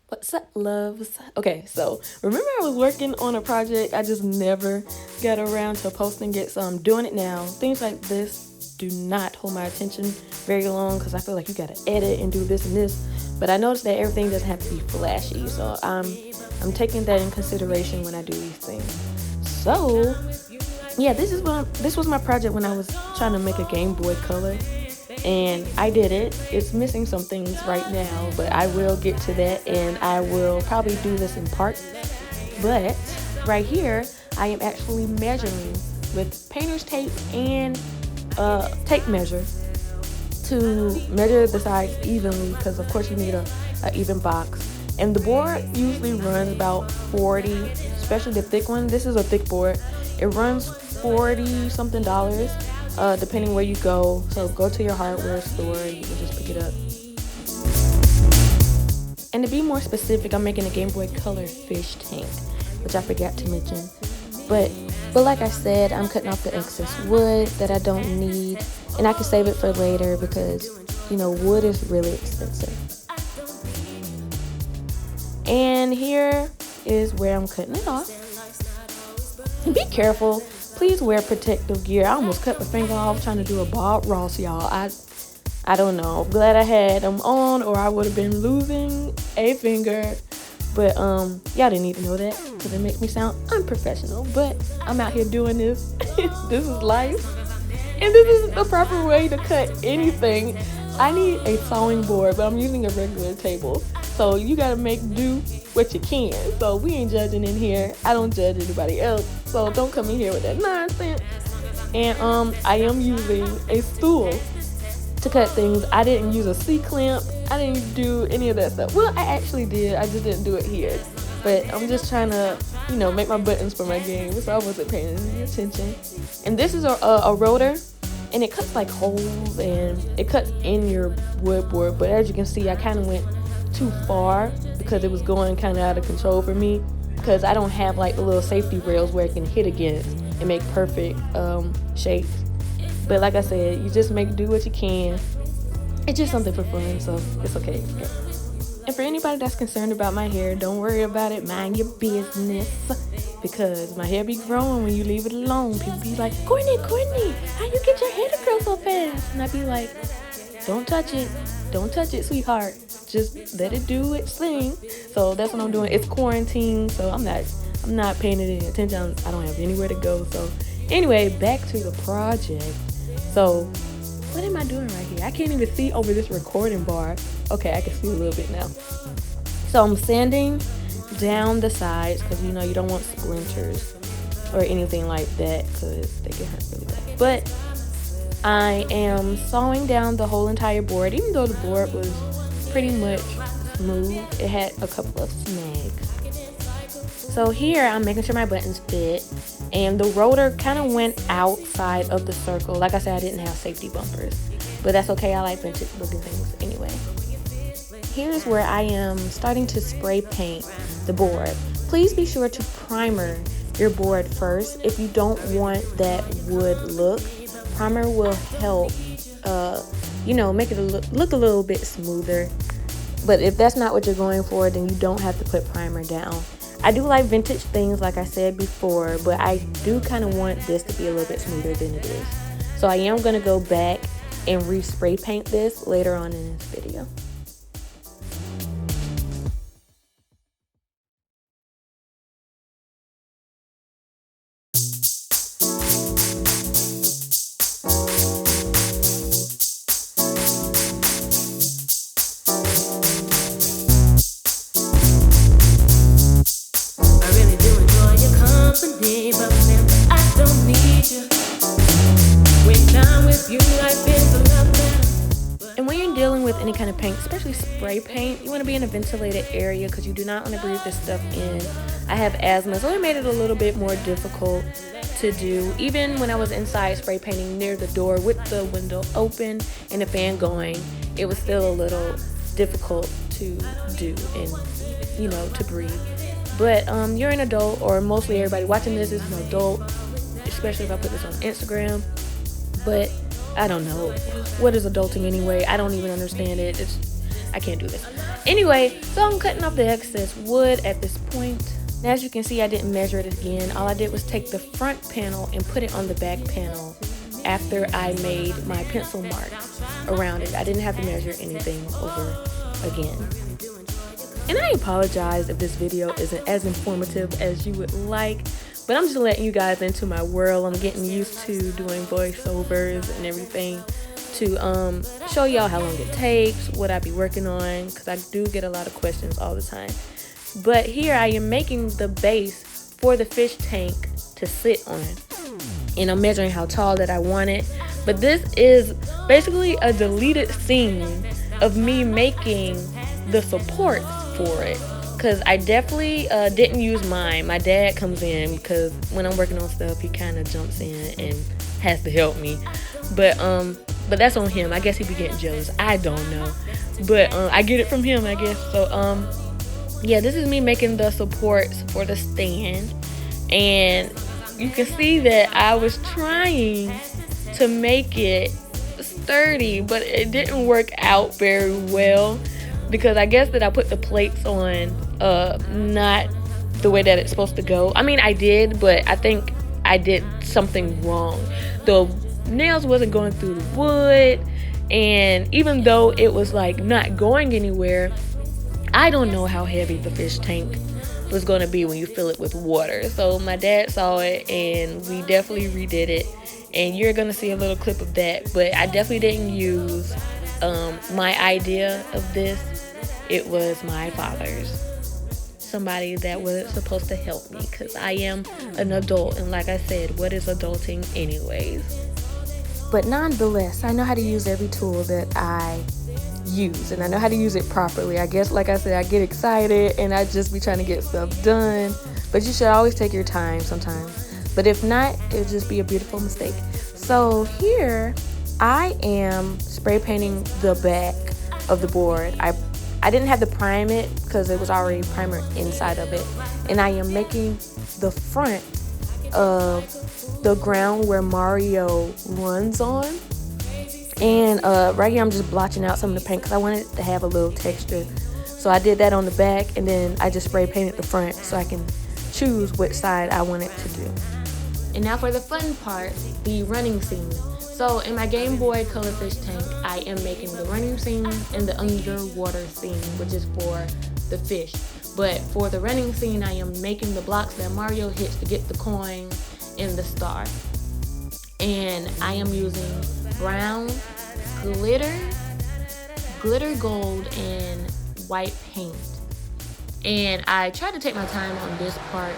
What's up, loves? Okay, so remember I was working on a project. I just never got around to posting it, so I'm doing it now. Things like this do not hold my attention very long because I feel like you gotta edit and do this and this. But I noticed that everything doesn't have to be flashy, so I'm taking that in consideration when I do these things. So yeah, this was my project when I was trying to make a Game Boy Color, and I did it. It's missing some things right now, but I will get to that, and I will probably do this in parts. But right here, I am actually measuring with painter's tape and tape measure to measure the sides evenly, because of course you need a even box. And the board usually runs about 40, especially the thick one. This is a thick board. It runs 40 something dollars, depending where you go. So go to your hardware store and you can just pick it up. And to be more specific, I'm making a Game Boy Color fish tank, which I forgot to mention. But like I said, I'm cutting off the excess wood that I don't need, and I can save it for later because wood is really expensive. And here is where I'm cutting it off. And be careful. Please wear protective gear. I almost cut my finger off trying to do a Bob Ross, y'all. I don't know. I'm glad I had them on, or I would have been losing a finger. But y'all didn't need to know that because it makes me sound unprofessional. But I'm out here doing this. This is life. And this is the proper way to cut anything. I need a sawing board, but I'm using a regular table. So you gotta make do what you can. So we ain't judging in here. I don't judge anybody else. So don't come in here with that nonsense. And I am using a stool to cut things. I didn't use a C-clamp. I didn't do any of that stuff. Well, I actually did. I just didn't do it here. But I'm just trying to, make my buttons for my game. So I wasn't paying any attention. And this is a rotor. And it cuts like holes and it cuts in your wood board. But as you can see, I kind of went too far because it was going kind of out of control for me, because I don't have like the little safety rails where it can hit against and make perfect shapes. But like I said, you just make do what you can. It's just something for fun, so it's okay. And for anybody that's concerned about my hair, don't worry about it. Mind your business, because my hair be growing when you leave it alone. People be like, Courtney, how you get your hair to grow so fast? And I be like, don't touch it, sweetheart. Just let it do its thing. So that's what I'm doing. It's quarantine, so I'm not paying it any attention. I don't have anywhere to go. So anyway, back to the project. So what am I doing right here? I can't even see over this recording bar. Okay, I can see a little bit now. So I'm sanding down the sides because you don't want splinters or anything like that because they get hurt really bad. But I am sawing down the whole entire board, even though the board was pretty much smooth. It had a couple of snags. So here I'm making sure my buttons fit, and the rotor kind of went outside of the circle. Like I said, I didn't have safety bumpers, but that's okay. I like vintage looking things anyway. Here's where I am starting to spray paint the board. Please be sure to primer your board first if you don't want that wood look. Primer will help make it look a little bit smoother. But if that's not what you're going for, then you don't have to put primer down. I do like vintage things, like I said before, but I do kind of want this to be a little bit smoother than it is. So I am going to go back and re-spray paint this later on in this video. But remember, I don't need you. When I'm with you, life is a lot better. And when you're dealing with any kind of paint, especially spray paint, you want to be in a ventilated area because you do not want to breathe this stuff in. I have asthma, so it made it a little bit more difficult to do. Even when I was inside spray painting near the door with the window open and the fan going, it was still a little difficult to do and, to breathe. But you're an adult, or mostly everybody watching this is an adult, especially if I put this on Instagram. But I don't know. What is adulting anyway? I don't even understand it. I can't do this. Anyway, so I'm cutting off the excess wood at this point. And as you can see, I didn't measure it again. All I did was take the front panel and put it on the back panel after I made my pencil marks around it. I didn't have to measure anything over again. And I apologize if this video isn't as informative as you would like, but I'm just letting you guys into my world. I'm getting used to doing voiceovers and everything to show y'all how long it takes, what I be working on, because I do get a lot of questions all the time. But here I am making the base for the fish tank to sit on, and I'm measuring how tall that I want it. But this is basically a deleted scene of me making the supports for it, because I definitely didn't use mine. My dad comes in because when I'm working on stuff, he kind of jumps in and has to help me. But that's on him. I guess he be getting jealous. I don't know, but I get it from him, I guess. So yeah, this is me making the supports for the stand, and you can see that I was trying to make it sturdy, but it didn't work out very well, because I guess that I put the plates on not the way that it's supposed to go. I mean, I did, but I think I did something wrong. The nails wasn't going through the wood, and even though it was like not going anywhere, I don't know how heavy the fish tank was going to be when you fill it with water. So my dad saw it, and we definitely redid it, and you're going to see a little clip of that. But I definitely didn't use my idea of this. It was my father's, somebody that was supposed to help me, because I am an adult, and like I said, what is adulting anyways? But nonetheless, I know how to use every tool that I use, and I know how to use it properly. I guess, like I said, I get excited and I just be trying to get stuff done, but you should always take your time sometimes. But if not, it'll just be a beautiful mistake. So here I am spray painting the back of the board. I didn't have to prime it because it was already primer inside of it, and I am making the front of the ground where Mario runs on. And right here I'm just blotching out some of the paint because I wanted it to have a little texture. So I did that on the back, and then I just spray painted the front so I can choose which side I want it to do. And now for the fun part, the running scene. So in my Game Boy Color fish tank, I am making the running scene and the underwater scene, which is for the fish. But for the running scene, I am making the blocks that Mario hits to get the coin and the star. And I am using brown glitter gold, and white paint. And I tried to take my time on this part.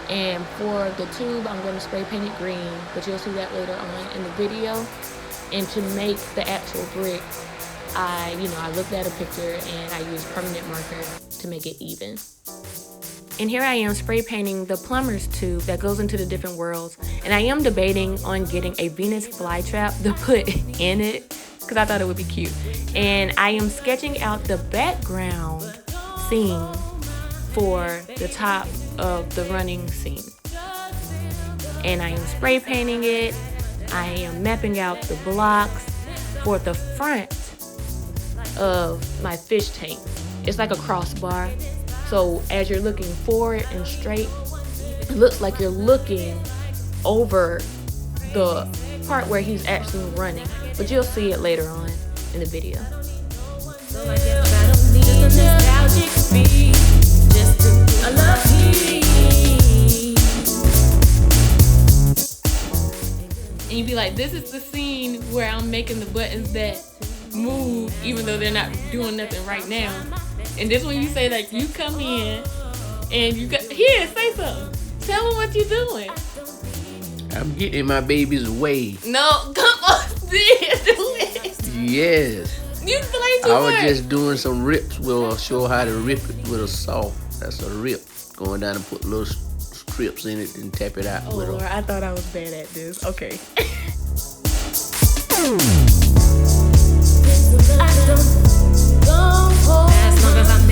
And for the tube, I'm going to spray paint it green, but you'll see that later on in the video. And to make the actual brick, I looked at a picture and I used permanent marker to make it even. And here I am spray painting the plumber's tube that goes into the different worlds. And I am debating on getting a Venus flytrap to put in it, because I thought it would be cute. And I am sketching out the background scene for the top of the running scene. And I am spray painting it. I am mapping out the blocks for the front of my fish tank. It's like a crossbar. So as you're looking forward and straight, it looks like you're looking over the part where he's actually running. But you'll see it later on in the video. So I guess I don't need a nostalgic beat, just a love beat. And you'd be like, this is the scene where I'm making the buttons that move even though they're not doing nothing right now. And this when you say, like, you come in and you got, here, say something. Tell them what you're doing. I'm getting my baby's way. No, come on, do it. Yes. You play too much. I was just doing some rips. We'll show how to rip it with a saw. That's a rip. Going down and put little strips in it and tap it out. Oh, Lord, I thought I was bad at this. Okay. As long as I'm